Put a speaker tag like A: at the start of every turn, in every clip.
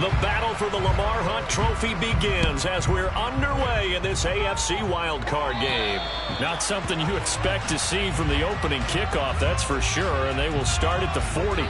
A: The battle for the Lamar Hunt Trophy begins as we're underway in this AFC wildcard game.
B: Not something you expect to see from the opening kickoff, that's for sure, and they will start at the 40.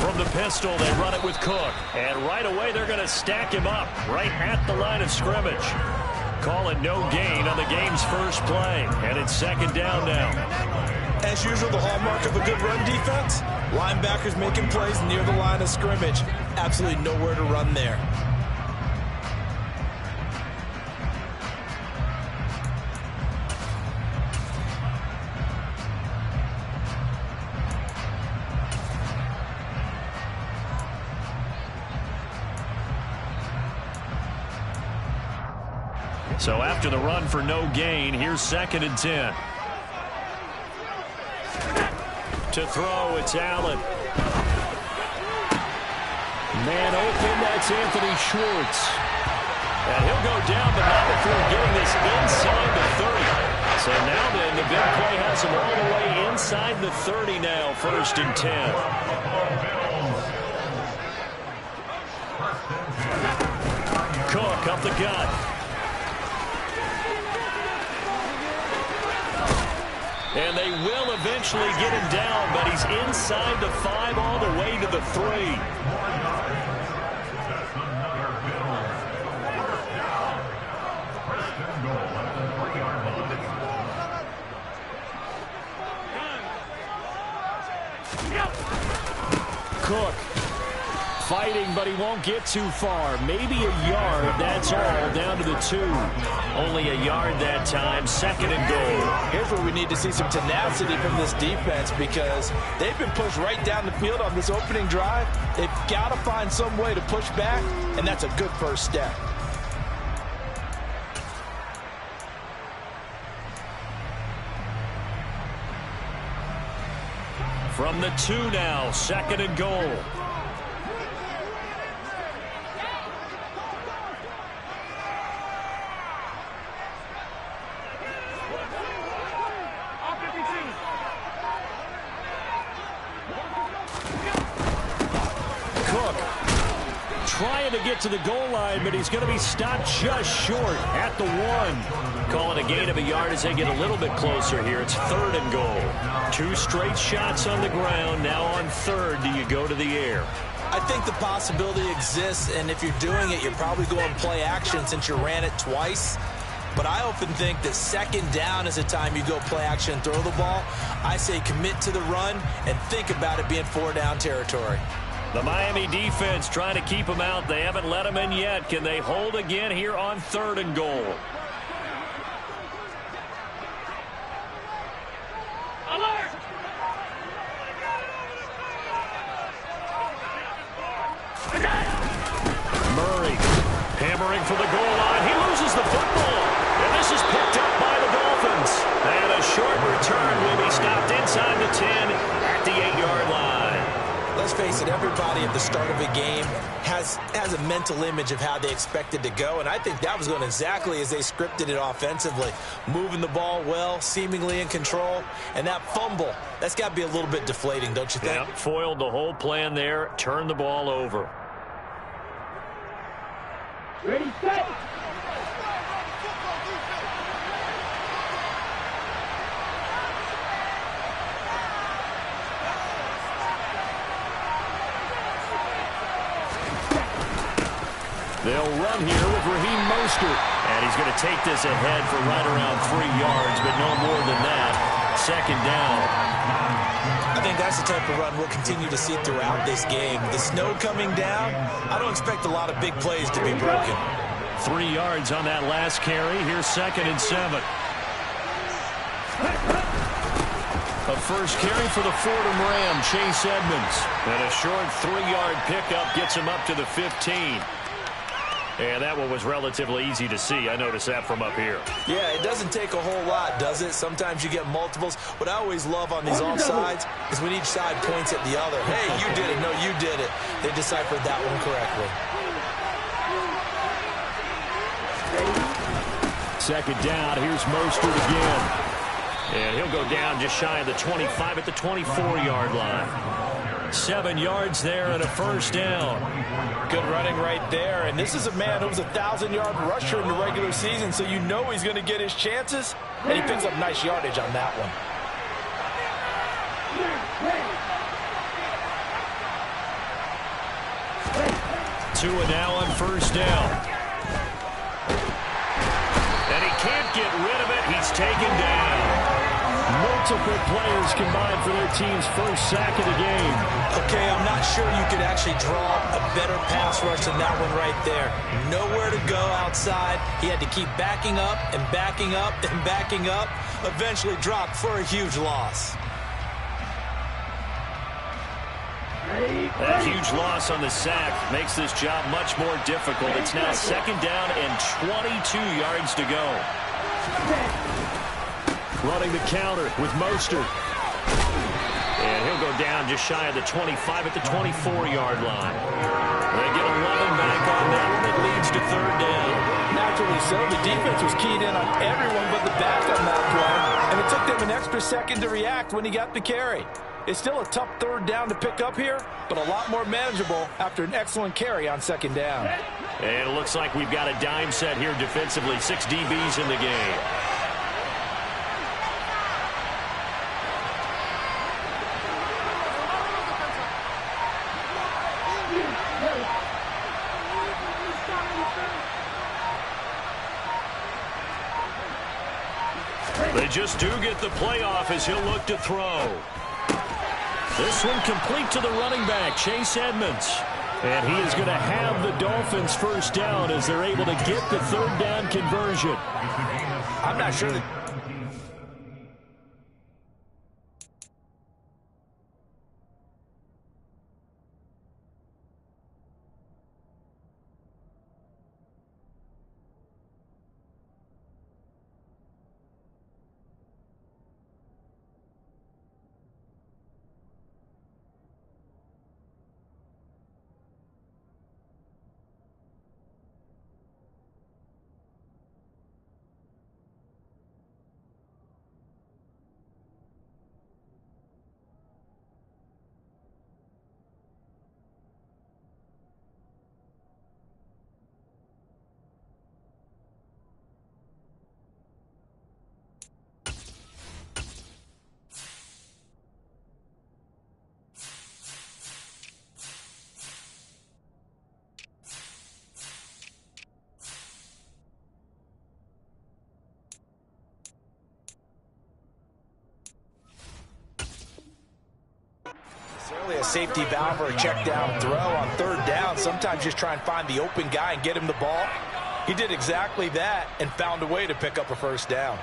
A: From the pistol, they run it with Cook. And right away, they're going to stack him up right at the line of scrimmage. Call it no gain on the game's first play. And it's second down now.
C: As usual, the hallmark of a good run defense, linebackers making plays near the line of scrimmage. Absolutely nowhere to run there.
A: So after the run for no gain, here's second and 10. To throw, it's Allen. Man open, that's Anthony Schwartz. And he'll go down, but not before getting this inside the 30. So now then, the big play has him all the way inside the 30 now, first and 10. Cook up the gut. And they will eventually get him down, but he's inside the 5 all the way to the 3. Cook fighting, but he won't get too far. Maybe a yard, that's all, down to the 2. Only a yard that time, second and goal.
C: Here's where we need to see some tenacity from this defense because they've been pushed right down the field on this opening drive. They've got to find some way to push back, and that's a good first step.
A: From the 2 now, second and goal. Trying to get to the goal line, but he's going to be stopped just short at the 1. Calling a gain of a yard as they get a little bit closer here. It's third and goal. 2 straight shots on the ground. Now on third, do you go to the air?
C: I think the possibility exists, and if you're doing it, you're probably going play action since you ran it twice. But I often think that second down is the time you go play action and throw the ball. I say commit to the run and think about it being 4-down territory.
A: The Miami defense trying to keep him out. They haven't let him in yet. Can they hold again here on third and goal? Hammering for the goal line. He loses the football. And this is picked up by the Dolphins. And a short return will be stopped inside the 10 at the 8-yard line.
C: Let's face it, everybody at the start of a game has a mental image of how they expect it to go, and I think that was going exactly as they scripted it offensively. Moving the ball well, seemingly in control, and that fumble, that's got to be a little bit deflating, don't you think?
A: Yeah, foiled the whole plan there, turned the ball over.
D: Ready, set!
A: They'll run here with Raheem Mostert. And he's going to take this ahead for right around 3 yards, but no more than that. Second down.
C: I think that's the type of run we'll continue to see throughout this game. The snow coming down, I don't expect a lot of big plays to be broken.
A: 3 yards on that last carry. Here's 2nd and 7. A first carry for the Fordham Ram, Chase Edmonds. And a short 3-yard pickup gets him up to the 15. And that one was relatively easy to see. I noticed that from up here.
C: Yeah, it doesn't take a whole lot, does it? Sometimes you get multiples. What I always love on these offsides is when each side points at the other. Hey, you did it. No, you did it. They deciphered that one correctly.
A: Second down. Here's Mostert again. And he'll go down just shy of the 25 at the 24-yard line. 7 yards there and a first down.
C: Good running right there. And this is a man who was a 1,000-yard rusher in the regular season, so you know he's going to get his chances. And he picks up nice yardage on that one.
A: 2 and now on first down. And he can't get rid of it. He's taken down. Multiple players combined for their team's first sack of the game.
C: Okay, I'm not sure you could actually draw a better pass rush than that one right there. Nowhere to go outside. He had to keep backing up and backing up and backing up. Eventually dropped for a huge loss.
A: That huge loss on the sack makes this job much more difficult. It's now 2nd down and 22 yards to go. Running the counter with Mostert. And he'll go down just shy of the 25 at the 24-yard line. They get 11 back on that one. It leads to 3rd down.
C: Naturally so. The defense was keyed in on everyone but the back on that play. And it took them an extra second to react when he got the carry. It's still a tough 3rd down to pick up here, but a lot more manageable after an excellent carry on 2nd down.
A: And it looks like we've got a dime set here defensively. 6 DBs in the game. They just do get the playoff as he'll look to throw. This one complete to the running back, Chase Edmonds. And he is going to have the Dolphins first down as they're able to get the 3rd down conversion.
C: I'm not sure that... Certainly a safety valve or a check down throw on 3rd down. Sometimes just try and find the open guy and get him the ball. He did exactly that and found a way to pick up a first down.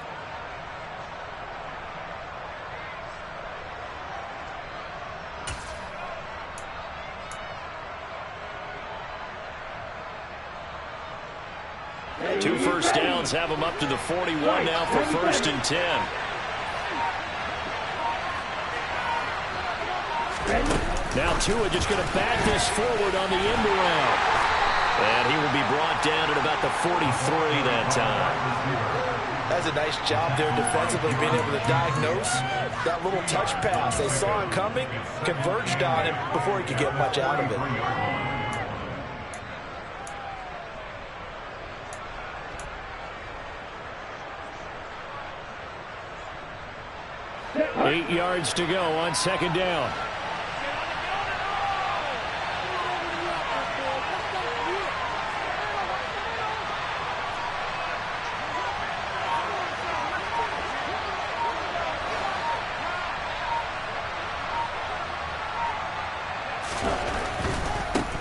A: 2 first downs have them up to the 41 now for 1st and 10. Now Tua just going to back this forward on the end around. And he will be brought down at about the 43 that time.
C: That's a nice job there defensively, being able to diagnose that little touch pass. They saw it coming, converged on him before he could get much out of it.
A: 8 yards to go on 2nd down.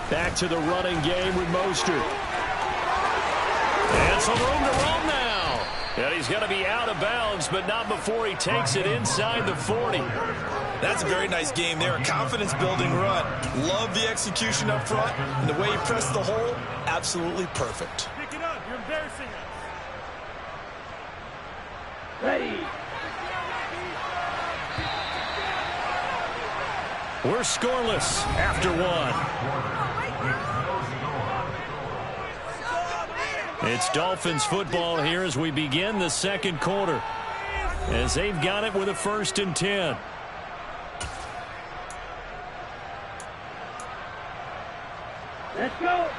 A: Back to the running game with Mostert. And some room to roam now. And he's going to be out of bounds, but not before he takes it inside the 40.
C: That's a very nice game there. A confidence-building run. Love the execution up front. And the way he pressed the hole, absolutely perfect.
D: Pick it up. You're embarrassing us.
E: Ready.
A: We're scoreless after 1. It's Dolphins football here as we begin the 2nd quarter. As they've got it with a 1st and 10.
E: Let's go.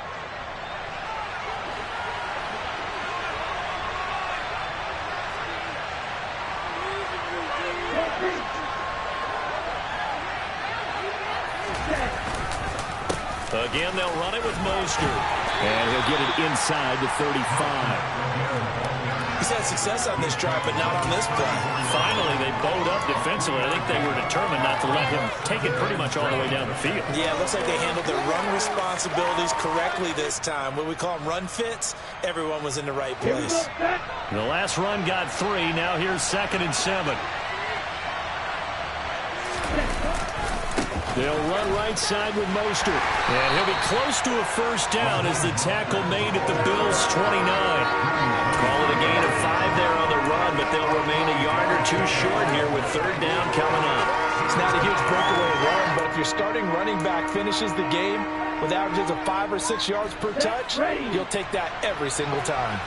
A: Again, they'll run it with Mostert. And he'll get it inside the 35.
C: He's had success on this drive, but not on this play.
A: Finally, they bowed up defensively. I think they were determined not to let him take it pretty much all the way down the field.
C: Yeah, it looks like they handled their run responsibilities correctly this time. What we call them run fits, everyone was in the right place.
A: The last run got 3. Now here's 2nd and 7. They'll run right side with Mostert. And he'll be close to a 1st down as the tackle made at the Bills' 29. Call it a gain of 5 there on the run, but they'll remain a yard or 2 short here with 3rd down coming up.
C: It's not a huge breakaway run, but if your starting running back finishes the game with averages of 5 or 6 yards per touch, you'll take that every single time.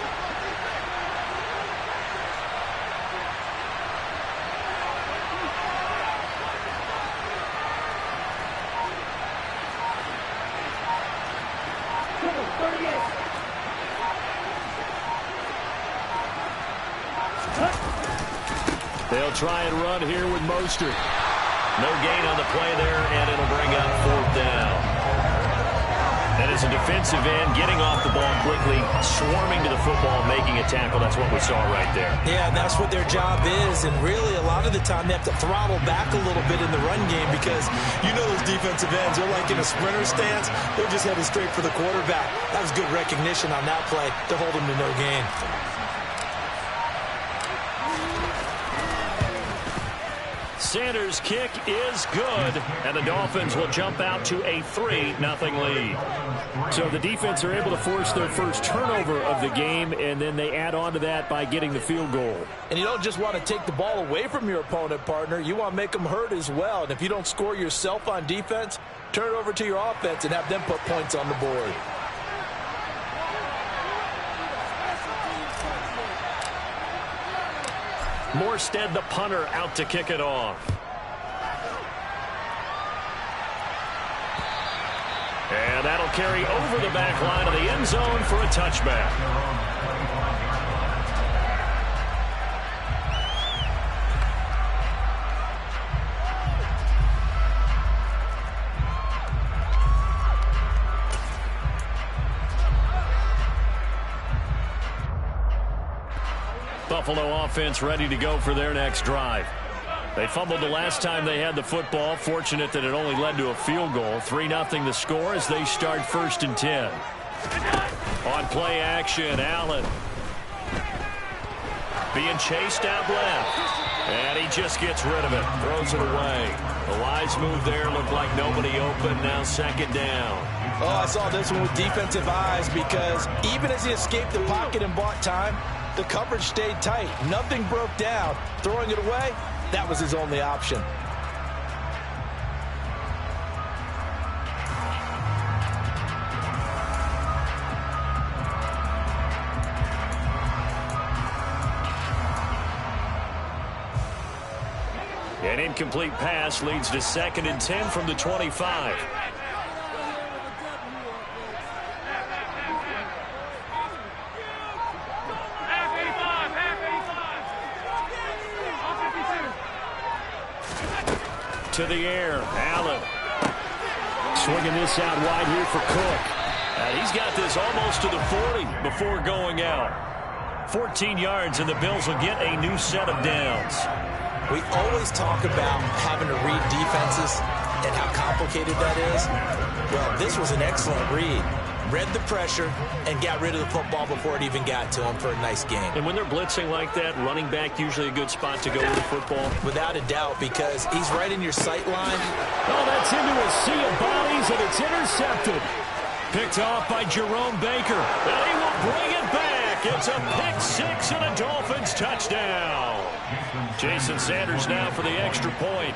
A: They'll try and run here with Mostert. No gain on the play there, and it'll bring up 4th down. And as a defensive end, getting off the ball quickly, swarming to the football, making a tackle, that's what we saw right there.
C: Yeah, and that's what their job is, and really a lot of the time they have to throttle back a little bit in the run game because you know those defensive ends, they're like in a sprinter stance, they're just headed straight for the quarterback. That was good recognition on that play to hold them to no gain.
A: Sanders' kick is good, and the Dolphins will jump out to a 3-0 lead. So the defense are able to force their first turnover of the game, and then they add on to that by getting the field goal.
C: And you don't just want to take the ball away from your opponent, partner. You want to make them hurt as well. And if you don't score yourself on defense, turn it over to your offense and have them put points on the board.
A: Morstead, the punter, out to kick it off. And that'll carry over the back line of the end zone for a touchback. Buffalo offense ready to go for their next drive. They fumbled the last time they had the football. Fortunate that it only led to a field goal. 3-0 the score as they start 1st and 10. On play action, Allen. Being chased out left. And he just gets rid of it, throws it away. The wise move there, looked like nobody open, now second down.
C: Oh, I saw this one with defensive eyes because even as he escaped the pocket and bought time, the coverage stayed tight. Nothing broke down. Throwing it away, that was his only option.
A: An incomplete pass leads to 2nd and 10 from the 25. To the air, Allen. Swinging this out wide here for Cook. And he's got this almost to the 40 before going out. 14 yards, and the Bills will get a new set of downs.
C: We always talk about having to read defenses and how complicated that is. Well, this was an excellent read. Read the pressure and got rid of the football before it even got to him for a nice game.
A: And when they're blitzing like that, running back usually a good spot to go with the football?
C: Without a doubt, because he's right in your sight line.
A: Oh, that's into a sea of bodies, and it's intercepted. Picked off by Jerome Baker. And he will bring it back. It's a pick six and a Dolphins touchdown. Jason Sanders now for the extra point.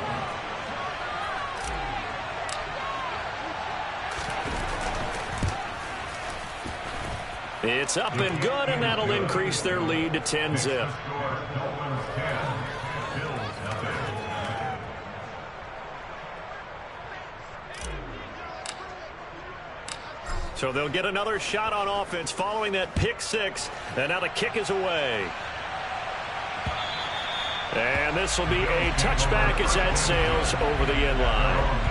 A: It's up and good, and that'll increase their lead to 10-zip. So they'll get another shot on offense following that pick six, and now the kick is away. And this will be a touchback as that sails over the end line.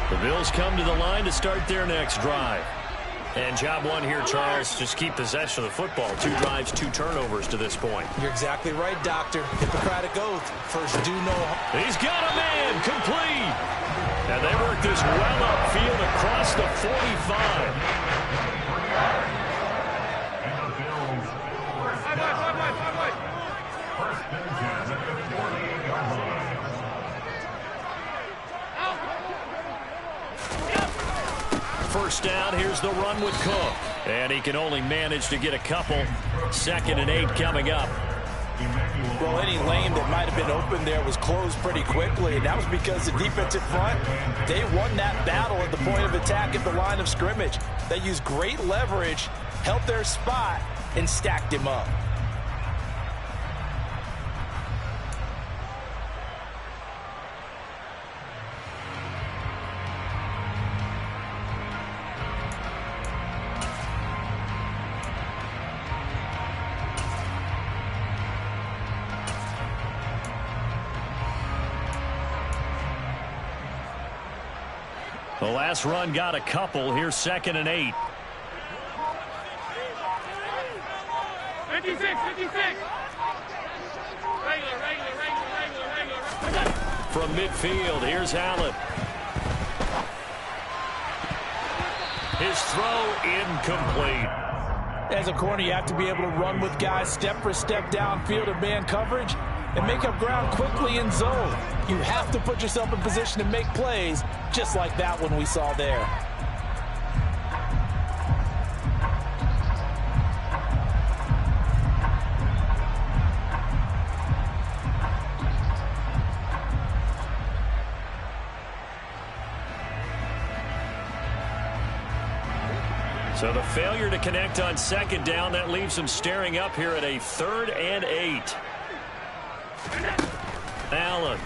A: The Bills come to the line to start their next drive. And job one here, Charles, just keep possession of the football. 2 drives, 2 turnovers to this point.
C: You're exactly right, Doctor. Hippocratic oath. First, do no harm.
A: He's got a man, complete. And they work this well upfield across the 45. First down, here's the run with Cook. And he can only manage to get a couple. 2nd and 8 coming up.
C: Well, any lane that might have been open there was closed pretty quickly, and that was because the defensive front, they won that battle at the point of attack at the line of scrimmage. They used great leverage, held their spot, and stacked him up.
A: The last run got a couple. Here's 2nd and 8.
E: 56. Regular.
A: From midfield, here's Allen. His throw incomplete.
C: As a corner, you have to be able to run with guys step for step downfield of man coverage and make up ground quickly in zone. You have to put yourself in position to make plays, just like that one we saw there.
A: So the failure to connect on 2nd down, that leaves him staring up here at a 3rd and 8. Allen.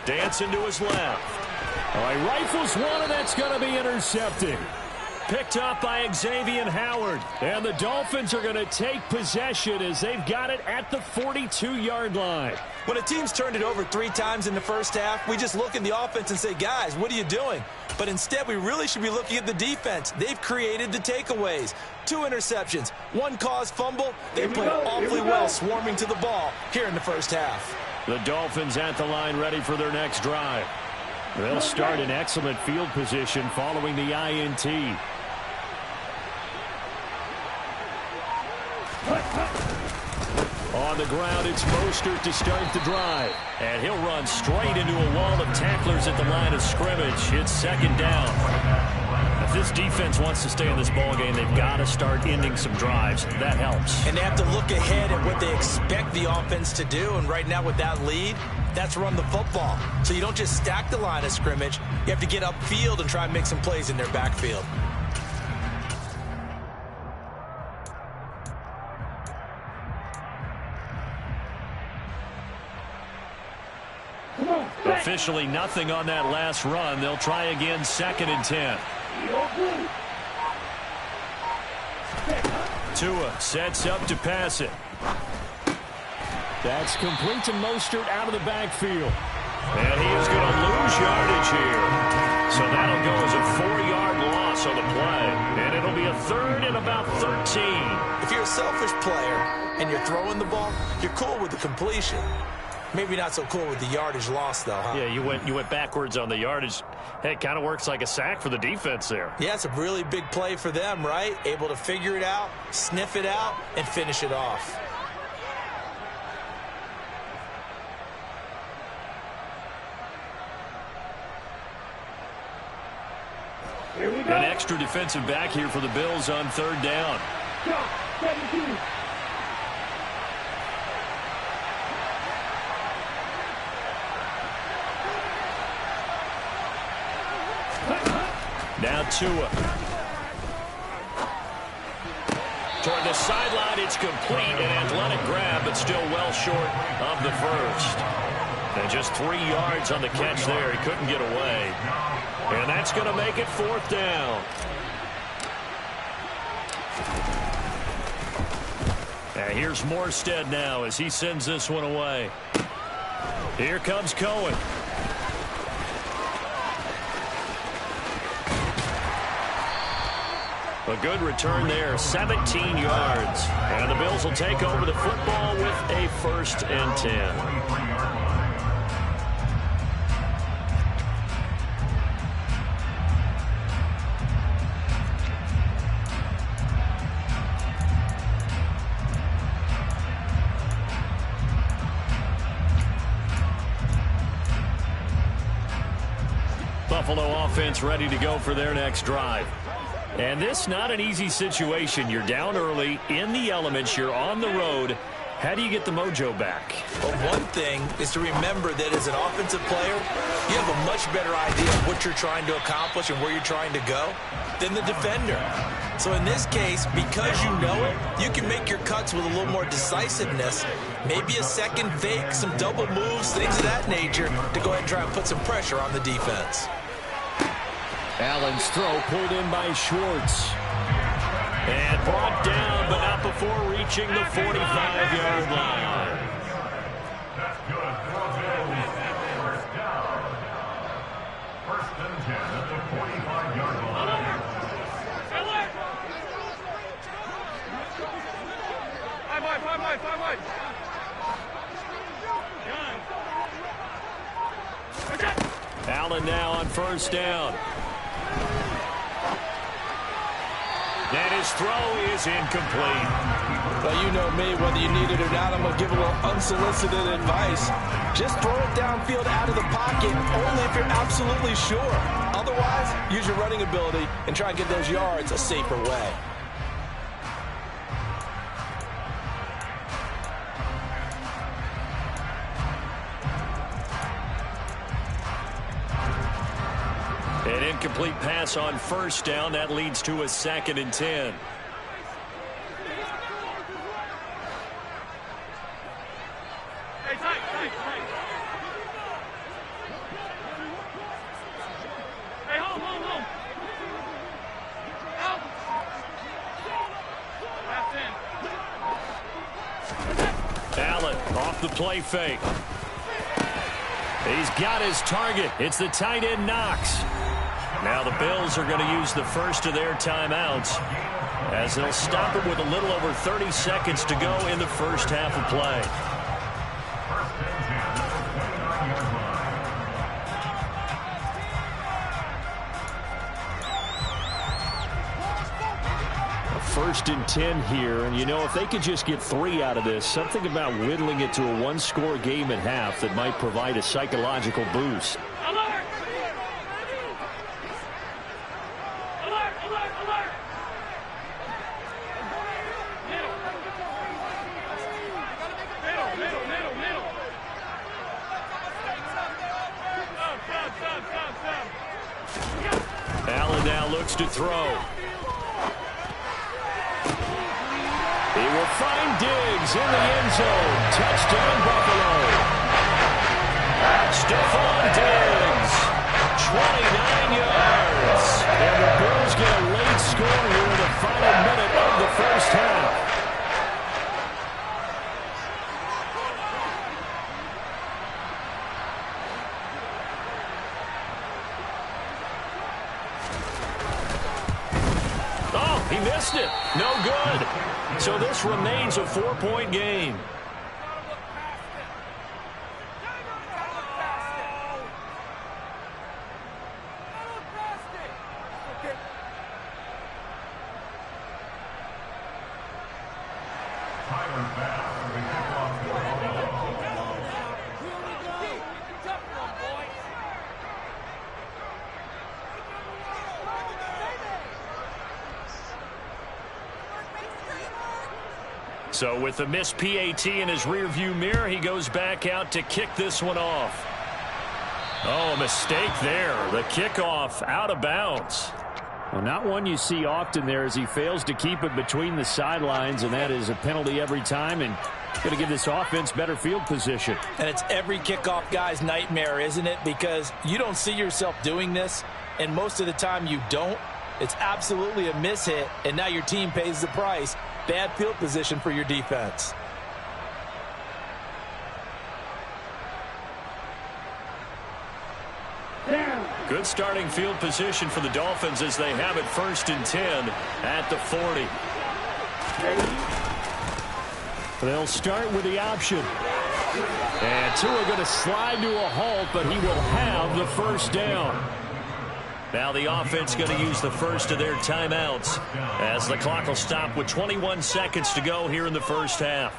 A: Dancing to his left. Oh, he rifles one, and that's going to be intercepted. picked up by Xavier Howard. And the Dolphins are going to take possession as they've got it at the 42-yard line.
C: When a team's turned it over 3 times in the first half, we just look at the offense and say, guys, what are you doing? But instead, we really should be looking at the defense. They've created the takeaways. 2 interceptions, 1 caused fumble. They played awfully well swarming to the ball here in the first half.
A: The Dolphins at the line ready for their next drive. They'll start in excellent field position following the INT. On the ground, it's Mostert to start the drive. And he'll run straight into a wall of tacklers at the line of scrimmage. It's second down. If this defense wants to stay in this ballgame, they've got to start ending some drives. That helps.
C: And they have to look ahead at what they expect the offense to do. And right now with that lead, that's run the football. So you don't just stack the line of scrimmage. You have to get upfield and try and make some plays in their backfield.
A: Officially nothing on that last run. They'll try again, 2nd and 10. Tua sets up to pass it. That's complete to Mostert out of the backfield. And he is going to lose yardage here. So that'll go as a 4-yard loss on the play. And it'll be a 3rd and about 13.
C: If you're a selfish player and you're throwing the ball, you're cool with the completion. Maybe not so cool with the yardage loss, though, huh?
A: Yeah, you went backwards on the yardage. Hey, it kind of works like a sack for the defense there.
C: Yeah, it's a really big play for them, right? Able to figure it out, sniff it out, and finish it off.
A: An extra defensive back here for the Bills on 3rd down.
E: 17.
A: Now Tua. Toward the sideline, it's complete. An athletic grab, but still well short of the first. And just 3 yards on the catch there. He couldn't get away. And that's going to make it 4th down. And here's Morstead now as he sends this one away. Here comes Cohen. A good return there, 17 yards. And the Bills will take over the football with a 1st and 10. Buffalo offense ready to go for their next drive. And this not an easy situation. You're down early, in the elements, you're on the road. How do you get the mojo back?
C: Well, one thing is to remember that as an offensive player, you have a much better idea of what you're trying to accomplish and where you're trying to go than the defender. So in this case, because you know it, you can make your cuts with a little more decisiveness. Maybe a second fake, some double moves, things of that nature to go ahead and try and put some pressure on the defense.
A: Allen's throw pulled in by Schwartz. And brought down, but not before reaching the 45-yard line.
D: That's good. First down. 1st and 10 at the 45-yard line. Five wide.
A: Allen now on 1st down. And his throw is incomplete.
C: Well, you know me, whether you need it or not, I'm going to give a little unsolicited advice. Just throw it downfield out of the pocket, only if you're absolutely sure. Otherwise, use your running ability and try and get those yards a safer way.
A: An incomplete pass on 1st down. That leads to a 2nd and 10.
E: Hey, tight. Hey, home.
B: off the play fake. He's got his target. It's the tight end Knox. Now the Bills are going to use the first of their timeouts as they'll stop it with a little over 30 seconds to go in the first half of play.
A: First and 10 here, and you know, if they could just get 3 out of this, something about whittling it to a one-score game at half that might provide a psychological boost.
E: Alert! Alert! Alert! Alert! Middle! Middle! Middle! Middle! Stop!
B: Allen now looks to throw. He will find Diggs in the end zone. Touchdown, Buffalo. Stephon Diggs, 29 yards. And the Bills get a late score here in the final minute of the first half. Oh, he missed it. No good. So this remains a 4-point game. So with the missed PAT in his rearview mirror, he goes back out to kick this one off. Oh, a mistake there. The kickoff out of bounds.
A: Well, not one you see often there as he fails to keep it between the sidelines, and that is a penalty every time, and going to give this offense better field position.
C: And it's every kickoff guy's nightmare, isn't it? Because you don't see yourself doing this, and most of the time you don't. It's absolutely a mishit, and now your team pays the price. Bad field position for your defense.
B: Good starting field position for the Dolphins as they have it first and 10 at the 40.
A: They'll start with the option. And Tua going to slide to a halt, but he will have the first down.
B: Now the offense going to use the first of their timeouts as the clock will stop with 21 seconds to go here in the first half.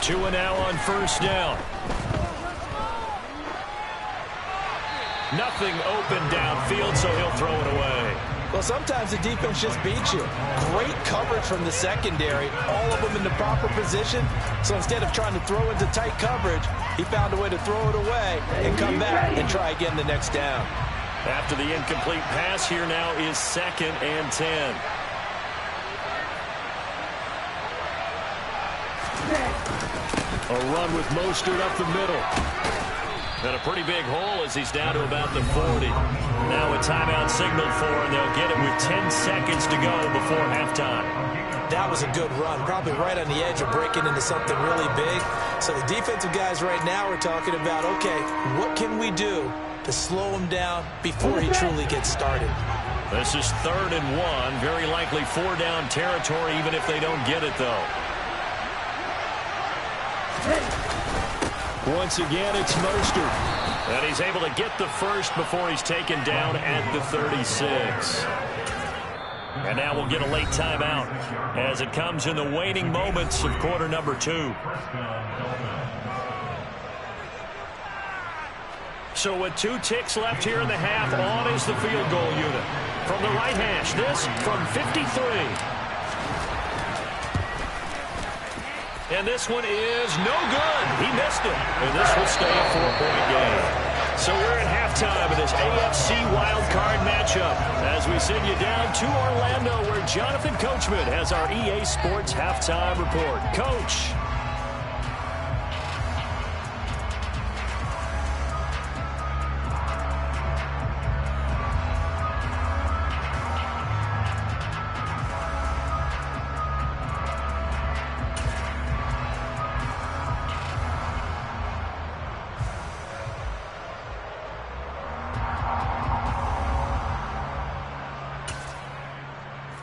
B: Tua now on first down. Nothing open downfield, so he'll throw it away.
C: Well, sometimes the defense just beats you. Great coverage from the secondary, all of them in the proper position. So instead of trying to throw into tight coverage, he found a way to throw it away and come back and try again the next down.
B: After the incomplete pass, here now is 2nd and 10.
A: A run with Mostert up the middle.
B: And a pretty big hole as he's down to about the 40. Now a timeout signaled for, and they'll get it with 10 seconds to go before halftime.
C: That was a good run, probably right on the edge of breaking into something really big. So the defensive guys right now are talking about, okay, what can we do to slow him down before he truly gets started?
B: This is 3rd and 1, very likely 4-down territory, even if they don't get it, though.
A: Once again, it's Mostert.
B: And he's able to get the first before he's taken down at the 36. And now we'll get a late timeout as it comes in the waning moments of quarter number 2. So with 2 ticks left here in the half, on is the field goal unit. From the right hash, this from 53. And this one is no good. He missed it. And this will stay a 4-point game. So we're at halftime of this AFC wildcard matchup as we send you down to Orlando where Jonathan Coachman has our EA Sports halftime report. Coach.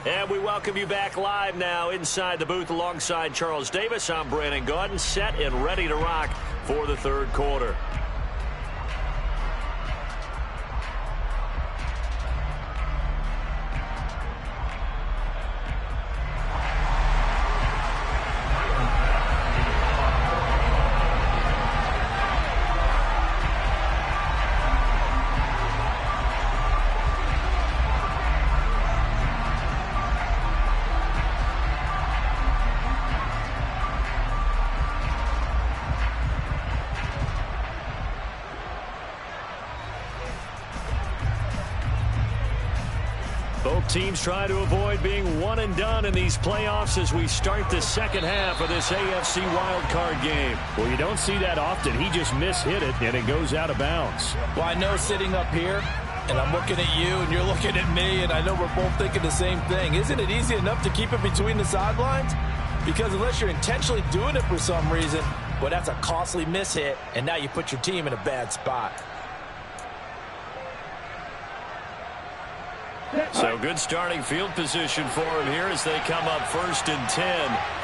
A: And we welcome you back live now inside the booth alongside Charles Davis. I'm Brandon Gaudin, set and ready to rock for the third quarter. Both teams try to avoid being one and done in these playoffs as we start the second half of this AFC wildcard game.
B: Well, you don't see that often. He just mishit it, and it goes out of bounds.
C: Well, I know sitting up here, and I'm looking at you, and you're looking at me, and I know we're both thinking the same thing. Isn't it easy enough to keep it between the sidelines? Because unless you're intentionally doing it for some reason, well, that's a costly mishit, and now you put your team in a bad spot.
A: So good starting field position for him here as they come up 1st and 10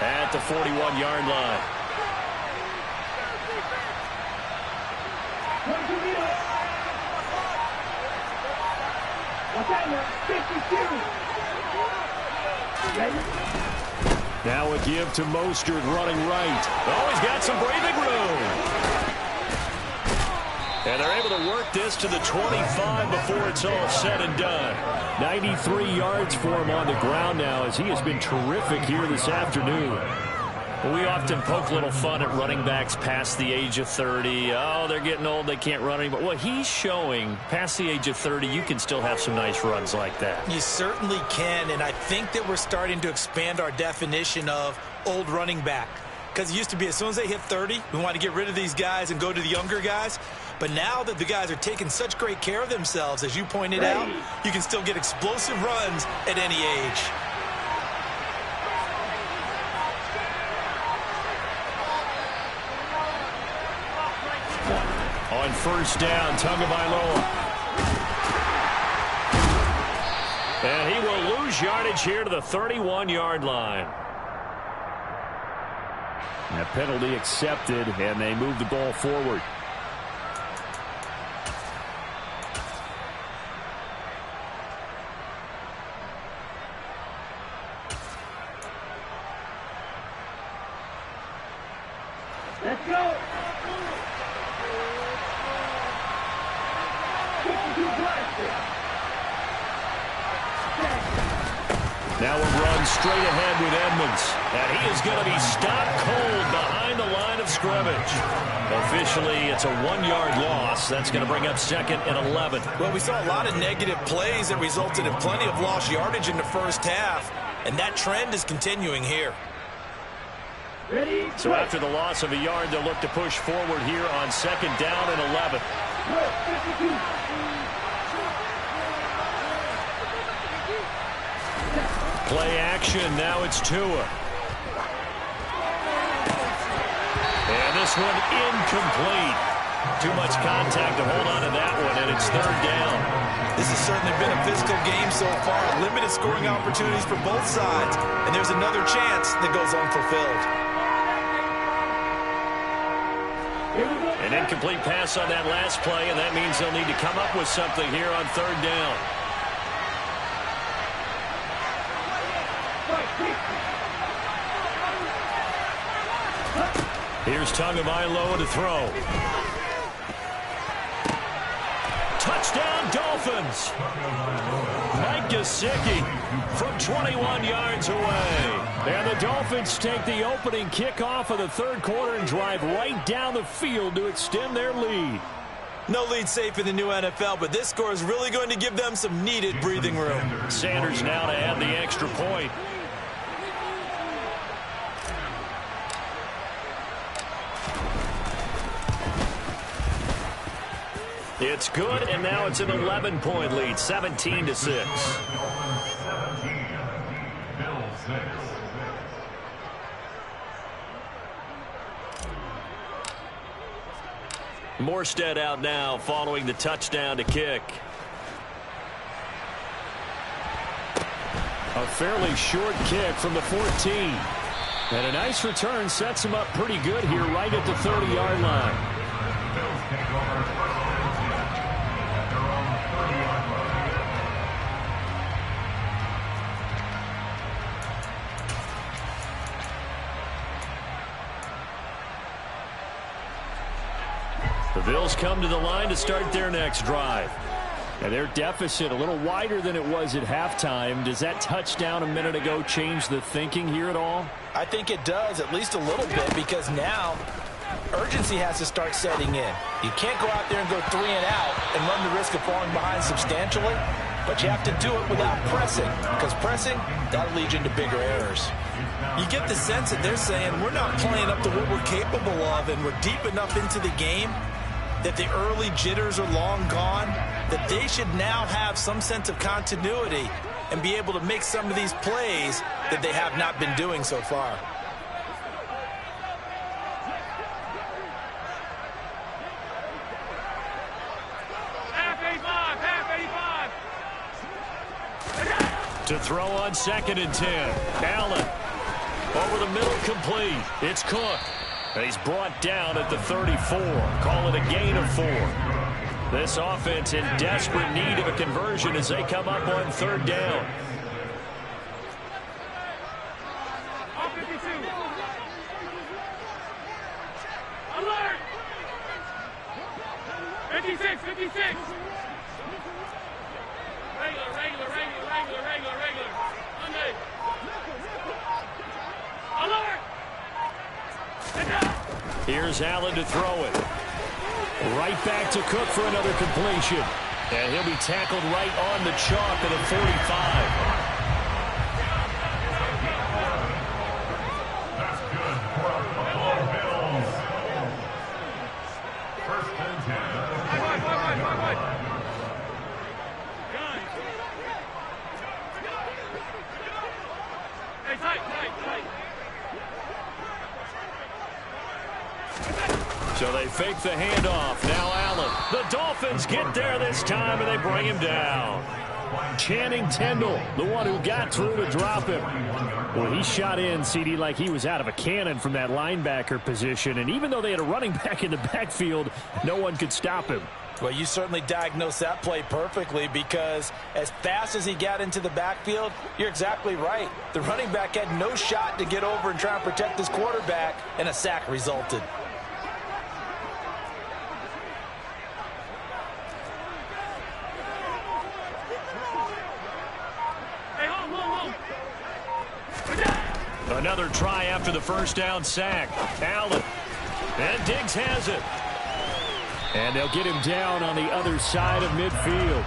A: at the 41-yard line. Now a give to Mostert running right. Oh, he's got some breathing room. And they're able to work this to the 25 before it's all said and done. 93 yards for him on the ground now as he has been terrific here this afternoon. We often poke a little fun at running backs past the age of 30. Oh, they're getting old, they can't run anymore. Well, he's showing past the age of 30, you can still have some nice runs like that.
C: You certainly can, and I think that we're starting to expand our definition of old running back. Because it used to be as soon as they hit 30, we want to get rid of these guys and go to the younger guys. But now that the guys are taking such great care of themselves, as you pointed out, you can still get explosive runs at any age.
A: On 1st down, Tagovailoa. And he will lose yardage here to the 31-yard line.
B: And a penalty accepted, and they move the ball forward.
E: Let's go.
A: Now a run straight ahead with Edmonds. And he is going to be stopped cold behind the line of scrimmage. Officially, it's a 1-yard loss. That's going to bring up 2nd and 11.
C: Well, we saw a lot of negative plays that resulted in plenty of lost yardage in the first half. And that trend is continuing here.
A: So after the loss of a yard, they'll look to push forward here on 2nd down and 11. Play action. Now it's Tua. And this one incomplete. Too much contact to hold on to that one, and it's 3rd down.
C: This has certainly been a physical game so far. Limited scoring opportunities for both sides. And there's another chance that goes unfulfilled.
A: An incomplete pass on that last play, and that means they'll need to come up with something here on 3rd down. Here's Tagovailoa to throw. Touchdown, Dolphins. Mike Gesicki from 21 yards away. And the Dolphins take the opening kickoff of the third quarter and drive right down the field to extend their lead.
C: No lead safe in the new NFL, but this score is really going to give them some needed breathing room.
A: Sanders now to add the extra point. It's good, and now it's an 11-point lead, 17-6.
D: 17, Bill 6.
A: Morstead out now following the touchdown to kick. A fairly short kick from the 14. And a nice return sets him up pretty good here right at the 30-yard line.
D: Bills take over first and 10 at their own 30-yard line.
A: The Bills come to the line to start their next drive. And their deficit a little wider than it was at halftime. Does that touchdown a minute ago change the thinking here at all?
C: I think it does, at least a little bit, because now urgency has to start setting in. You can't go out there and go 3 and out and run the risk of falling behind substantially, but you have to do it without pressing, because pressing, that'll lead you into bigger errors. You get the sense that they're saying we're not playing up to what we're capable of, and we're deep enough into the game that the early jitters are long gone, that they should now have some sense of continuity and be able to make some of these plays that they have not been doing so far.
A: To throw on 2nd and 10. Allen over the middle, complete. It's Cook. And he's brought down at the 34. Call it a gain of 4. This offense in desperate need of a conversion as they come up on 3rd down.
D: Alert! 56, 56! Regular. Monday. Alert!
A: Here's Allen to throw it. Right back to Cook for another completion. And he'll be tackled right on the chalk of the 45.
D: That's good for the Buffalo Bills. First and 10 at the 45-yard line.
B: Hey, tight.
A: So they fake the handoff. Now Allen. The Dolphins get there this time, and they bring him down. Channing Tindall, the one who got through to drop him. Well, he shot in, CD, like he was out of a cannon from that linebacker position. And even though they had a running back in the backfield, no one could stop him.
C: Well, you certainly diagnosed that play perfectly, because as fast as he got into the backfield, you're exactly right. The running back had no shot to get over and try and protect his quarterback, and a sack resulted.
A: Another try after the first down sack. Allen. And Diggs has it. And they'll get him down on the other side of midfield.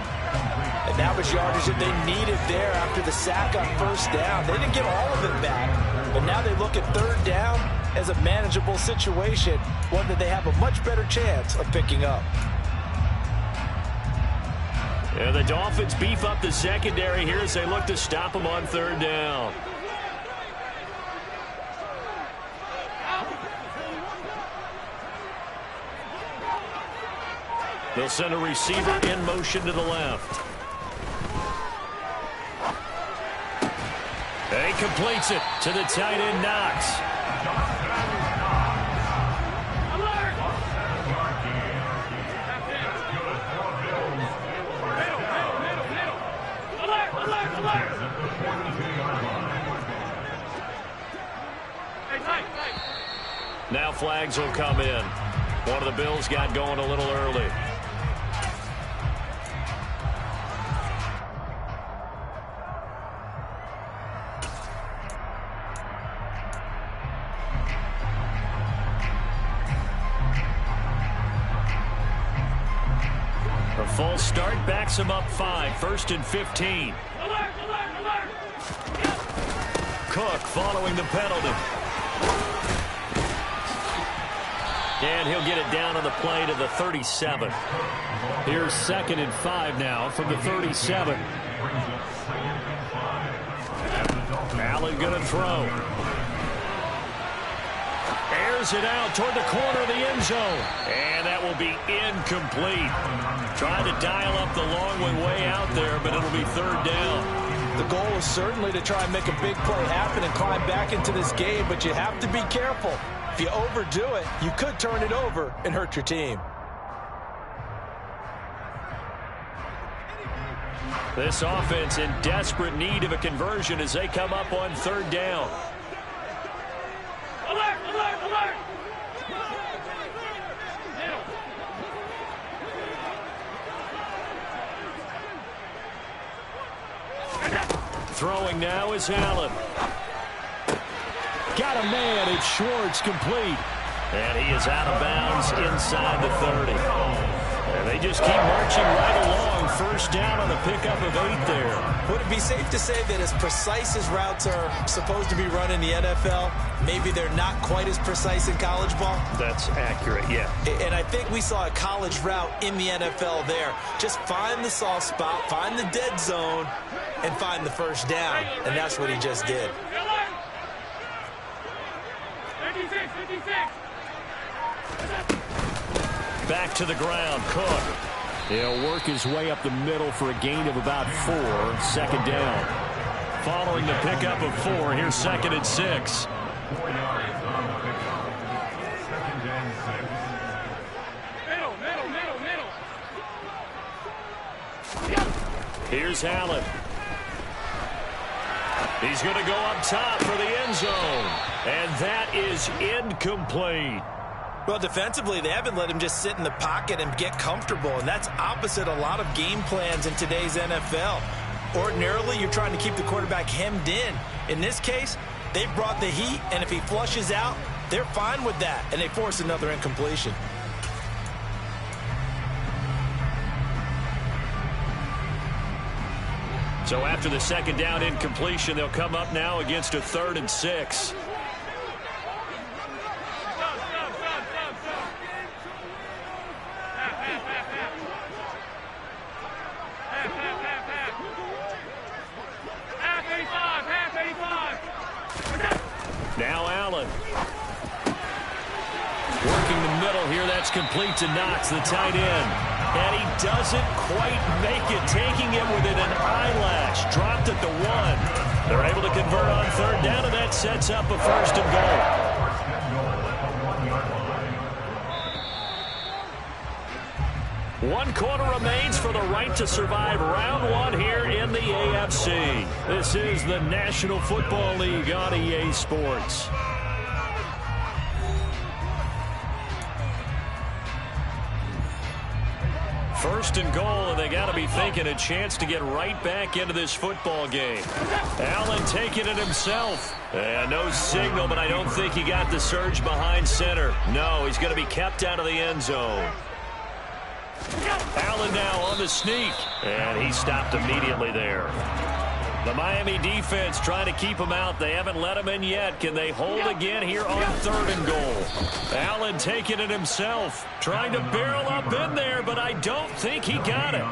C: And that was yardage that they needed there after the sack on first down. They didn't get all of it back, but now they look at 3rd down as a manageable situation, one that they have a much better chance of picking up.
A: And the Dolphins beef up the secondary here as they look to stop him on 3rd down. They'll send a receiver in motion to the left. And he completes it to the tight end, Knox. Now flags will come in. One of the Bills got going a little early. A full start backs him up 5. 1st and 15. Cook following the penalty. And he'll get it down on the play to the 37. Here's 2nd and 5 now from the 37. Allen going to throw. Airs it out toward the corner of the end zone. And that will be incomplete. Trying to dial up the long way out there, but it'll be 3rd down.
C: The goal is certainly to try and make a big play happen and climb back into this game, but you have to be careful. If you overdo it, you could turn it over and hurt your team.
A: This offense in desperate need of a conversion as they come up on third down.
E: Alert, alert, alert!
A: Throwing now is Allen. Got a man. It's Schwartz, complete. And he is out of bounds inside the 30. And they just keep marching right along. First down on a pickup of 8 there.
C: Would it be safe to say that as precise as routes are supposed to be run in the NFL, maybe they're not quite as precise in college ball?
A: That's accurate, yeah.
C: And I think we saw a college route in the NFL there. Just find the soft spot, find the dead zone, and find the first down. And that's what he just did.
E: 56, 56.
A: Back to the ground, Cook. He'll work his way up the middle for a gain of about 4. Second down. Following the pickup of 4, here's 2nd and 6.
D: 4 yards on the pickup. 2nd and 6.
E: Middle.
A: Here's Allen. He's going to go up top for the end zone. And that is incomplete.
C: Well, defensively, they haven't let him just sit in the pocket and get comfortable, and that's opposite a lot of game plans in today's NFL. Ordinarily, you're trying to keep the quarterback hemmed in. In this case, they brought the heat, and if he flushes out, they're fine with that, and they force another incompletion.
A: So after the second down incompletion, they'll come up now against a 3rd and 6. Now Allen. Working the middle here. That's complete to Knox, the tight end. And he doesn't quite make it, taking it within an eyelash. Dropped at the 1. They're able to convert on third down, and that sets up a 1st and goal. 1 quarter remains for the right to survive round 1 here in the AFC. This is the National Football League on EA Sports. First and goal, and they got to be thinking a chance to get right back into this football game. Allen taking it himself. No signal, but I don't think he got the surge behind center. No, he's going to be kept out of the end zone. Allen now on the sneak, and he stopped immediately there. The Miami defense trying to keep him out. They haven't let him in yet. Can they hold again here on 3rd and goal? Allen taking it himself, trying to barrel up in there, but I don't think he got it.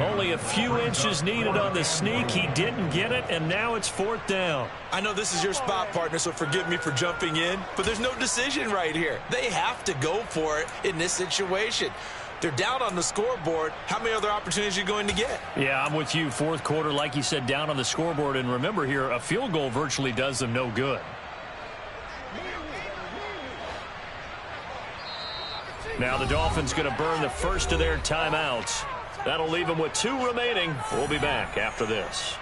A: Only a few inches needed on the sneak. He didn't get it, and now it's 4th down.
C: I know this is your spot, partner, so forgive me for jumping in, but there's no decision right here. They have to go for it in this situation. They're down on the scoreboard. How many other opportunities are you going to get?
A: Yeah, I'm with you. 4th quarter, like you said, down on the scoreboard. And remember here, a field goal virtually does them no good. Now the Dolphins going to burn the first of their timeouts. That'll leave them with 2 remaining. We'll be back after this.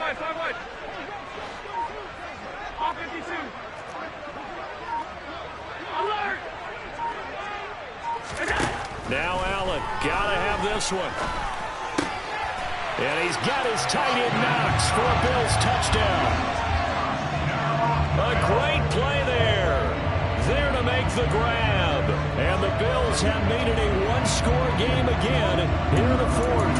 E: Five wide. All 52. Alert!
A: Now Allen, gotta have this one. And he's got his tight end Knox for a Bills touchdown. A great play there. the grab. And the Bills have made it a one-score game again here in the fourth.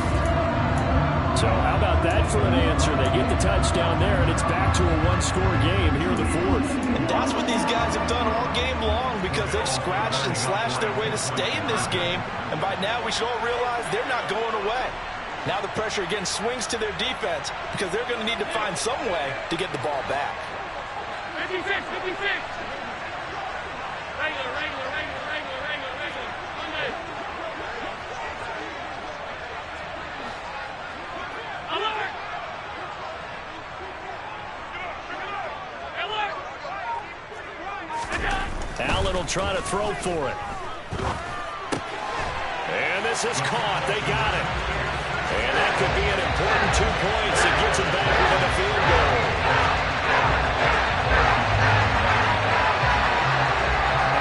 A: So how about that for an answer? They get the touchdown there, and it's back to a one-score game here in the fourth.
C: And that's what these guys have done all game long, because they've scratched and slashed their way to stay in this game. And by now, we should all realize they're not going away. Now the pressure again swings to their defense, because they're going to need to find some way to get the ball back.
E: 56, 56. Regular. Monday. Alert!
A: Allen will try to throw for it. And this is caught. They got it. And that could be an important 2 points that gets them back within a field goal.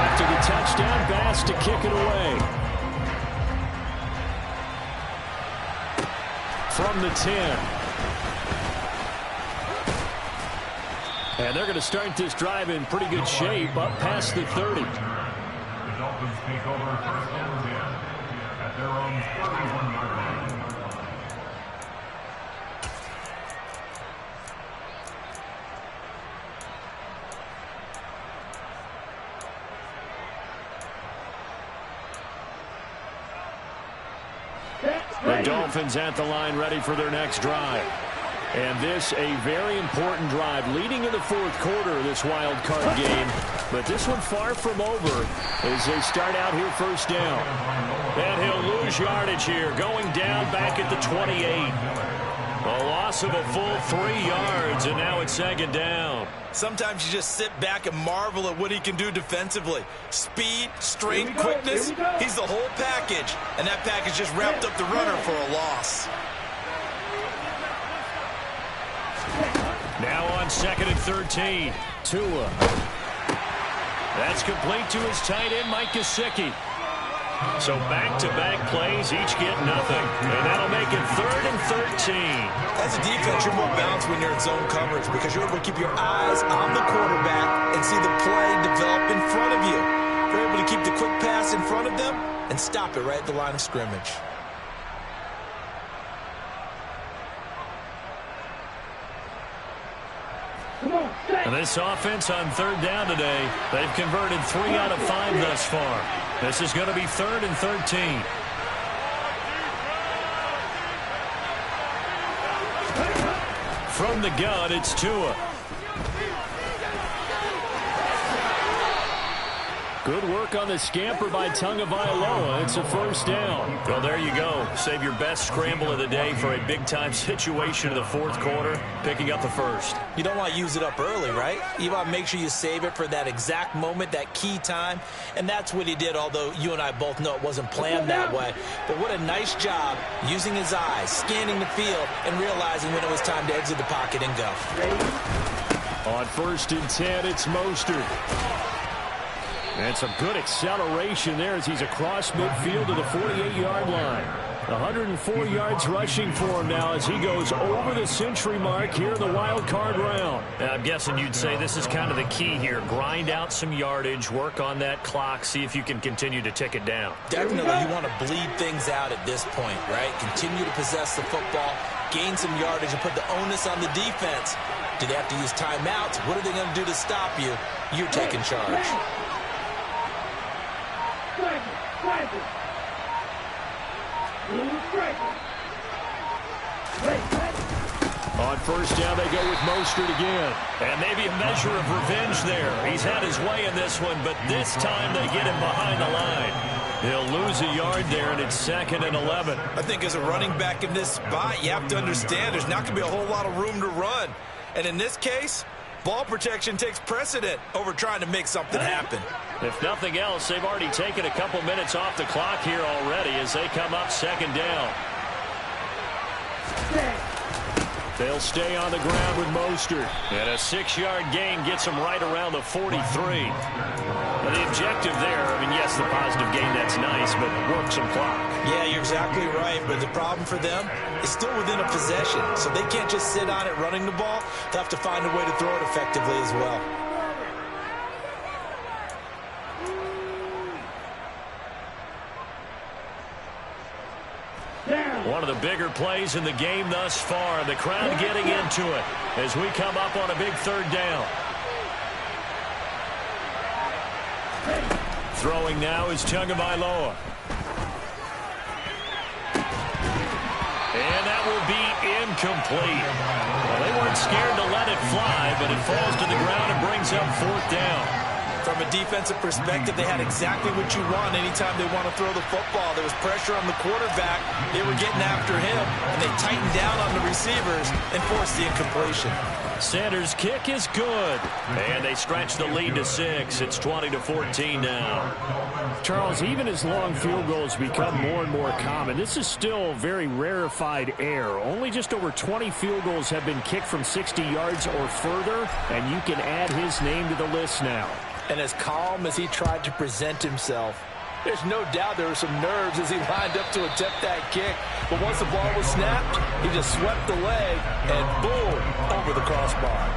A: After the touchdown, Bass to kick it away. From the 10. And they're going to start this drive in pretty good shape up past the 30.
D: The Dolphins take over first and 10 at their own 41-yard line.
A: The Dolphins at the line, ready for their next drive. And this a very important drive leading in the fourth quarter of this wild card game. But this one far from over as they start out here first down. And he'll lose yardage here, going down back at the 28. A loss of a full 3 yards, and now it's second down.
C: Sometimes you just sit back and marvel at what he can do defensively. Speed, strength, quickness, he's the whole package. And that package just wrapped up the runner for a loss.
A: Now on second and 13, Tua. That's complete to his tight end, Mike Gesicki. So back-to-back plays, each get nothing. And that'll make it third and 13.
C: As a defense, you're more balanced when you're in zone coverage, because you're able to keep your eyes on the quarterback and see the play develop in front of you. You're able to keep the quick pass in front of them and stop it right at the line of scrimmage.
A: And this offense on third down today, they've converted 3 out of 5 thus far. This is going to be third and 13. From the gun, it's Tua. Good work on the scamper by Tagovailoa. It's a first down. Well, there you go. Save your best scramble of the day for a big-time situation in the fourth quarter, picking up the first.
C: You don't want to use it up early, right? You want to make sure you save it for that exact moment, that key time. And that's what he did, although you and I both know it wasn't planned that way. But what a nice job using his eyes, scanning the field, and realizing when it was time to exit the pocket and go.
A: On first and 10, it's Mostert. And some good acceleration there as he's across midfield to the 48-yard line. 104 yards rushing for him now as he goes over the century mark here in the wild card round.
B: I'm guessing you'd say this is kind of the key here. Grind out some yardage, work on that clock, see if you can continue to tick it down.
C: Definitely you want to bleed things out at this point, right? Continue to possess the football, gain some yardage, and put the onus on the defense. Do they have to use timeouts? What are they going to do to stop you? You're taking charge.
A: On first down, they go with Mostert again.
B: And maybe a measure of revenge there. He's had his way in this one, but this time they get him behind the line.
A: He'll lose a yard there, and it's second and 11.
C: I think as a running back in this spot, you have to understand there's not going to be a whole lot of room to run. And in this case, ball protection takes precedent over trying to make something happen.
A: If nothing else, they've already taken a couple minutes off the clock here already as they come up second down. They'll stay on the ground with Mostert.
B: And a 6-yard gain gets them right around the 43. Now the objective there, I mean, yes, the positive gain, that's nice, but work some clock.
C: Yeah, you're exactly right, but the problem for them is still within a possession, so they can't just sit on it running the ball. They'll have to find a way to throw it effectively as well.
A: One of the bigger plays in the game thus far. The crowd getting into it as we come up on a big third down. Throwing now is Tagovailoa. And that will be incomplete. Well, they weren't scared to let it fly, but it falls to the ground and brings up fourth down.
C: From a defensive perspective, they had exactly what you want anytime they want to throw the football. There was pressure on the quarterback. They were getting after him, and they tightened down on the receivers and forced the incompletion.
A: Sanders' kick is good. And they stretch the lead to 6. It's 20-14 now.
B: Charles, even as long field goals become more and more common, this is still very rarefied air. Only just over 20 field goals have been kicked from 60 yards or further, and you can add his name to the list now.
C: And as calm as he tried to present himself, there's no doubt there were some nerves as he lined up to attempt that kick. But once the ball was snapped, he just swept the leg and boom, over the crossbar.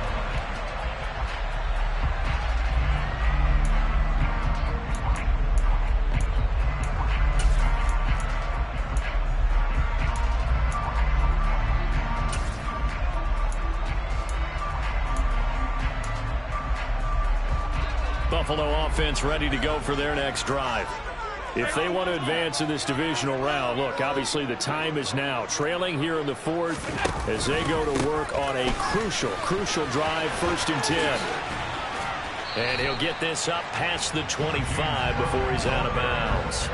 A: Buffalo offense ready to go for their next drive. If they want to advance in this divisional round, look, obviously the time is now. Trailing here in the fourth as they go to work on a crucial drive, 1st and 10. And he'll get this up past the 25 before he's out of bounds.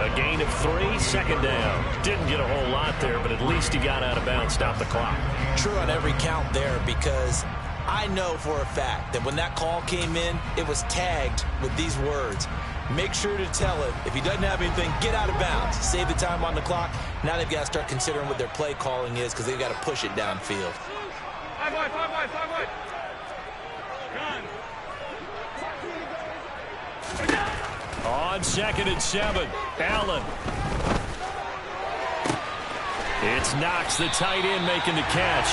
A: A gain of 3, 2nd down. Didn't get a whole lot there, but at least he got out of bounds, stopped the clock.
C: True on every count there, because I know for a fact that when that call came in, it was tagged with these words. Make sure to tell him, if he doesn't have anything, get out of bounds. Save the time on the clock. Now they've got to start considering what their play calling is because they've got to push it downfield.
E: 5 wide, 5 wide, 5 wide.
A: On 2nd and 7, Allen. It's Knox, the tight end, making the catch.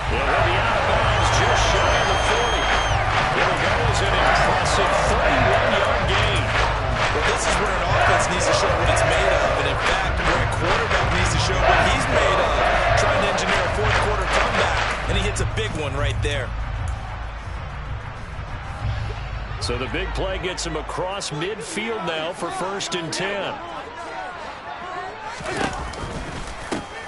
A: He'll be out of bounds just shy of the 40. It'll go as an impressive 31-yard gain.
C: But this is where an offense needs to show what it's made of. And in fact, where a quarterback needs to show what he's made of. Trying to engineer a fourth-quarter comeback. And he hits a big one right there.
A: So the big play gets him across midfield now for 1st and 10.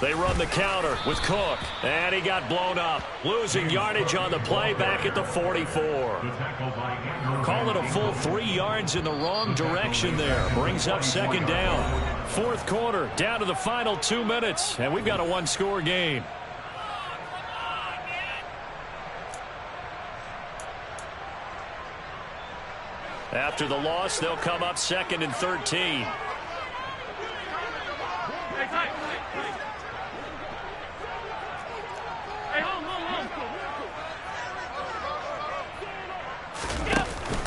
A: They run the counter with Cook, and he got blown up. Losing yardage on the play back at the 44. Call it a full 3 yards in the wrong direction there. Brings up 2nd down. 4th quarter, down to the final 2 minutes, and we've got a 1-score game. After the loss, they'll come up 2nd and 13.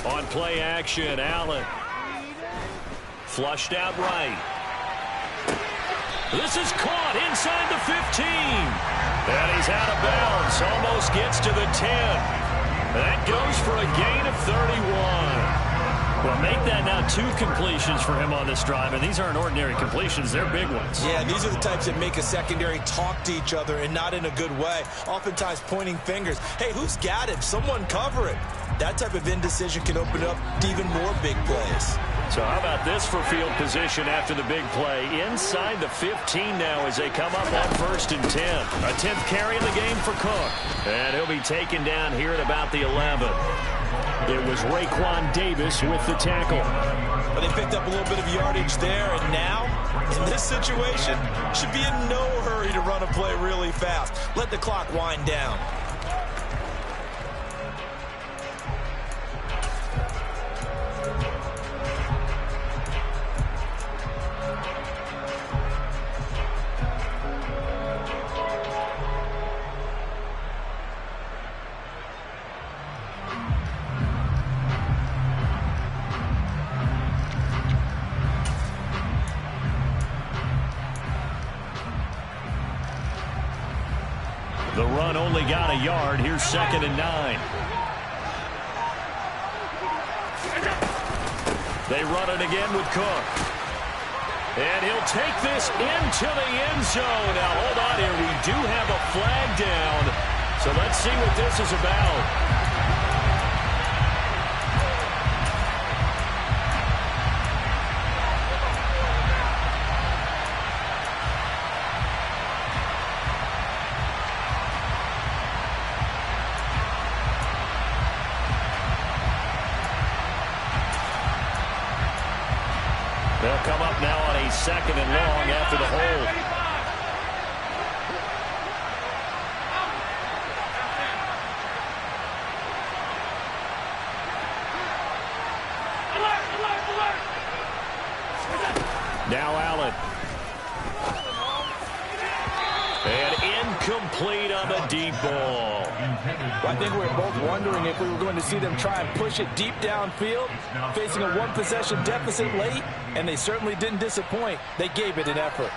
A: On play action, Allen. Flushed out right. This is caught inside the 15. And he's out of bounds. Almost gets to the 10. That goes for a gain of 31. Well, make that now 2 completions for him on this drive, and these aren't ordinary completions. They're big ones.
C: Yeah, these are the types that make a secondary talk to each other and not in a good way. Oftentimes pointing fingers. Hey, who's got it? Someone cover it. That type of indecision can open up to even more big plays.
A: So how about this for field position after the big play? Inside the 15 now as they come up on 1st and 10. A 10th carry in the game for Cook. And he'll be taken down here at about the 11. It was Raekwon Davis with the tackle.
C: But they picked up a little bit of yardage there, and now, in this situation, should be in no hurry to run a play really fast. Let the clock wind down.
A: The run only got a yard. Here's 2nd and 9. They run it again with Cook. And he'll take this into the end zone. Now, hold on here. We do have a flag down. So let's see what this is about. They'll come up now on a 2nd and long after the hold. Now Allen. And incomplete on the deep ball.
F: Well, I think we were both wondering if we were going to see them try and push it deep downfield, facing a one-possession deficit late, and they certainly didn't disappoint. They gave it an effort.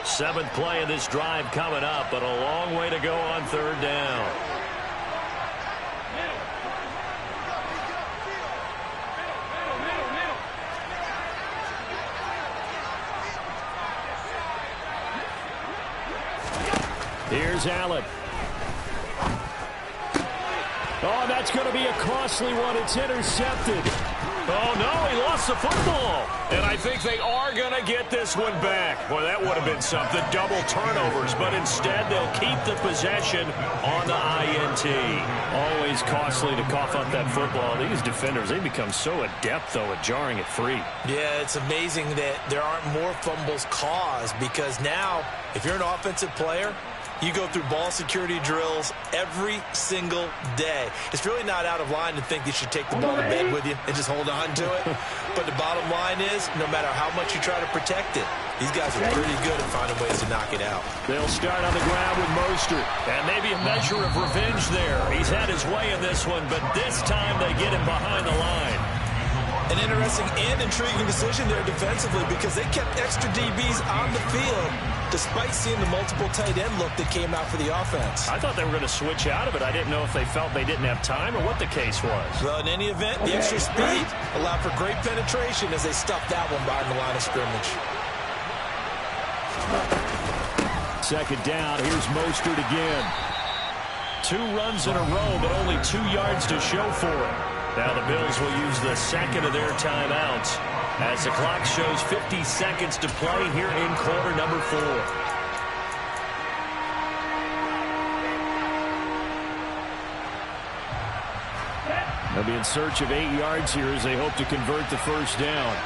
A: Seventh play of this drive coming up, but a long way to go on 3rd down. Here's Allen. Oh, that's going to be a costly one. It's intercepted. Oh, no, he lost the football. And I think they are going to get this one back. Boy, that would have been something. Double turnovers, but instead they'll keep the possession on the INT. Always costly to cough up that football. These defenders, they become so adept, though, at jarring it free.
C: Yeah, it's amazing that there aren't more fumbles caused, because now, if you're an offensive player, you go through ball security drills every single day. It's really not out of line to think you should take the ball to bed with you and just hold on to it. But the bottom line is, no matter how much you try to protect it, these guys are pretty good at finding ways to knock it out.
A: They'll start on the ground with Mostert. And maybe a measure of revenge there. He's had his way in this one, but this time they get him behind the line.
C: An interesting and intriguing decision there defensively, because they kept extra DBs on the field despite seeing the multiple tight end look that came out for the offense.
A: I thought they were going to switch out of it. I didn't know if they felt they didn't have time or what the case was.
C: Well, in any event, the extra speed allowed for great penetration as they stuffed that one behind the line of scrimmage.
A: 2nd down. Here's Mostert again. 2 runs in a row, but only 2 yards to show for it. Now the Bills will use the 2nd of their timeouts as the clock shows 50 seconds to play here in quarter number 4. They'll be in search of 8 yards here as they hope to convert the 1st down.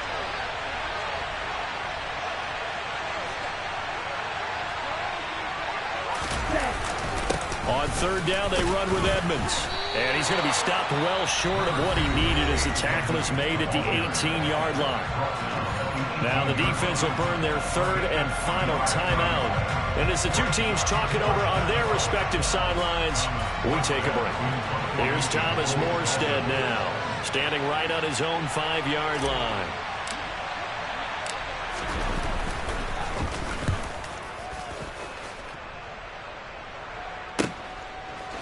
A: On 3rd down, they run with Edmonds. And he's going to be stopped well short of what he needed as the tackle is made at the 18-yard line. Now the defense will burn their 3rd and final timeout. And as the two teams talk it over on their respective sidelines, we take a break. Here's Thomas Morstead now, standing right on his own 5-yard line.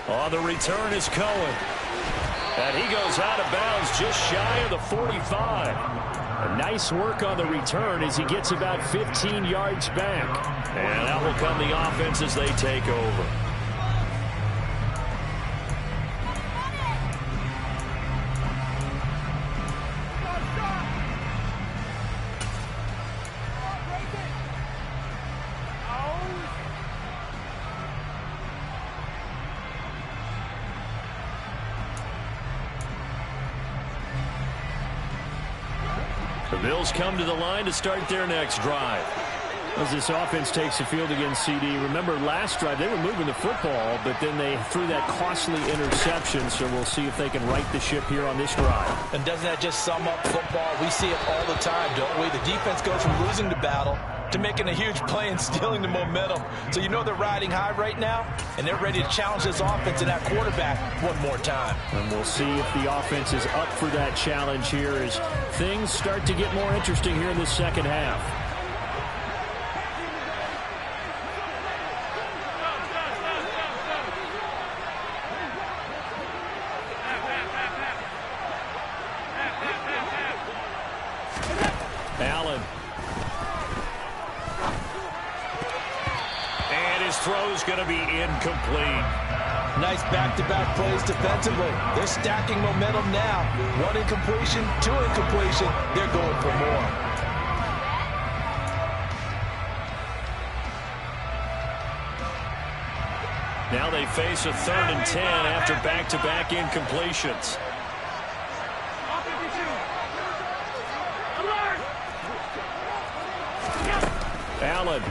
A: On the return is Cohen. And he goes out of bounds just shy of the 45. A nice work on the return as he gets about 15 yards back. And that will come the offense as they take over. The Bills come to the line to start their next drive. As this offense takes the field against CD, remember last drive they were moving the football, but then they threw that costly interception, so we'll see if they can right the ship here on this drive.
F: And doesn't that just sum up football? We see it all the time, don't we? The defense goes from losing the battle to making a huge play and stealing the momentum. So you know they're riding high right now, and they're ready to challenge this offense and that quarterback one more time.
A: And we'll see if the offense is up for that challenge here as things start to get more interesting here in the second half. is going to be incomplete.
F: Nice back-to-back plays defensively. They're stacking momentum now. 1 incompletion, 2 incompletion. They're going for more.
A: Now they face a 3rd and 10 after back-to-back incompletions. Allen.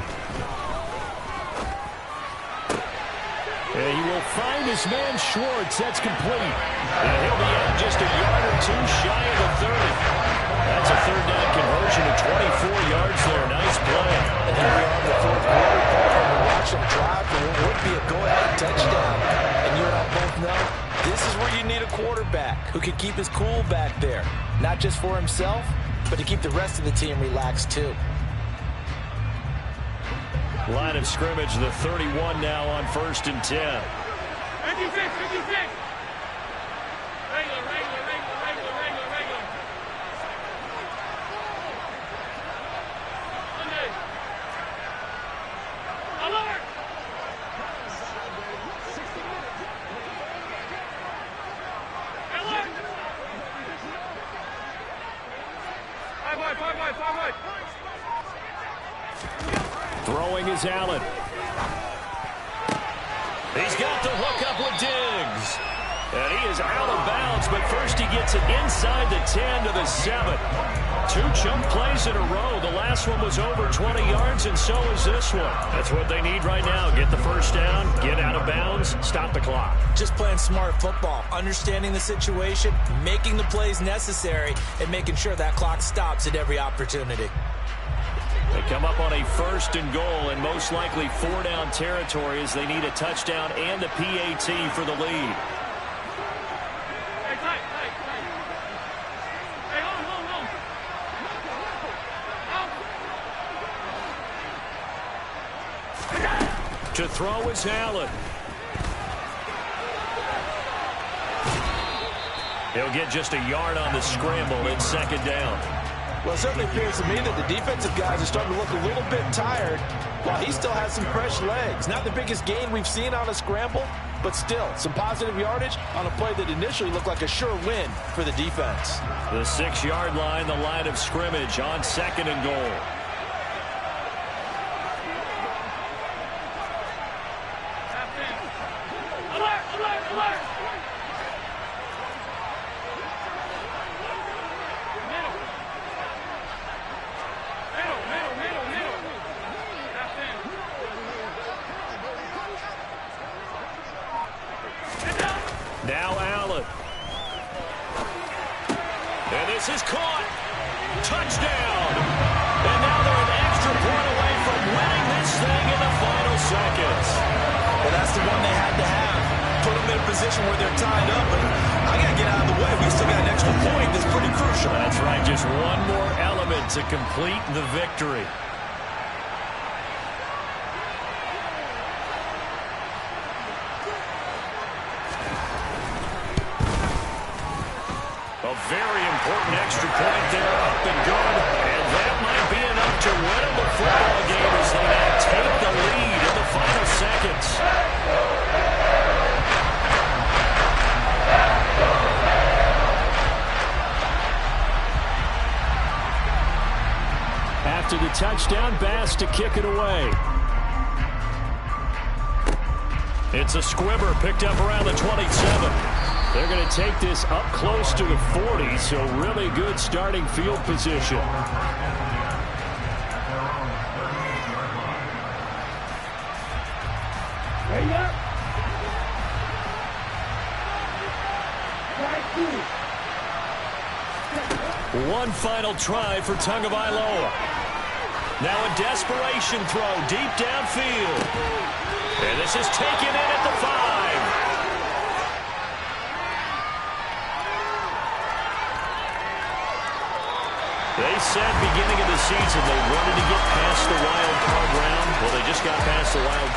A: And he will find his man Schwartz. That's complete. And he'll be out just a yard or 2 shy of the 30. That's a 3rd down conversion of 24 yards there. Nice play.
F: And here we are in the 4th quarter. And watch them drive for what would be a go-ahead touchdown. And you and I both know this is where you need a quarterback who can keep his cool back there. Not just for himself, but to keep the rest of the team relaxed too.
A: Line of scrimmage, the 31 now on 1st and 10.
E: 56, 56. Regular. Sunday. Alert. Alert. 5 wide.
A: Throwing is Allen. He's got the hook up with Diggs. And he is out of bounds, but first he gets it inside the 10 to the 7. 2 chunk plays in a row. The last one was over 20 yards, and so is this one. That's what they need right now. Get the first down, get out of bounds, stop the clock.
C: Just playing smart football, understanding the situation, making the plays necessary, and making sure that clock stops at every opportunity.
A: They come up on a 1st and goal, and most likely 4-down territory as they need a touchdown and a PAT for the lead.
E: Hey, tight. Hey, hold.
A: To throw is Allen. He'll get just a yard on the scramble in 2nd down.
F: Well, it certainly appears to me that the defensive guys are starting to look a little bit tired while he still has some fresh legs. Not the biggest gain we've seen on a scramble, but still some positive yardage on a play that initially looked like a sure win for the defense.
A: The 6-yard line, the line of scrimmage on 2nd and goal.
E: Alert.
A: Now Allen. And this is caught. Touchdown. And now they're an extra point away from winning this thing in the final seconds.
C: Well, that's the one they had to have. Put them in a position where they're tied up, but I got to get out of the way. We still got an extra point that's pretty crucial.
A: That's right, just one more element to complete the victory. A very important extra point there, up and good. And that might be enough to win them the football game as they now take the lead in the final seconds. After the touchdown, Bass to kick it away. It's a squibber picked up around the 27. They're going to take this up close to the 40, so really good starting field position. One final try for Tagovailoa. Now a desperation throw deep downfield. And this is taken in at the 5. They said beginning of the season they wanted to get past the wild card round. Well, they just got past the wild card.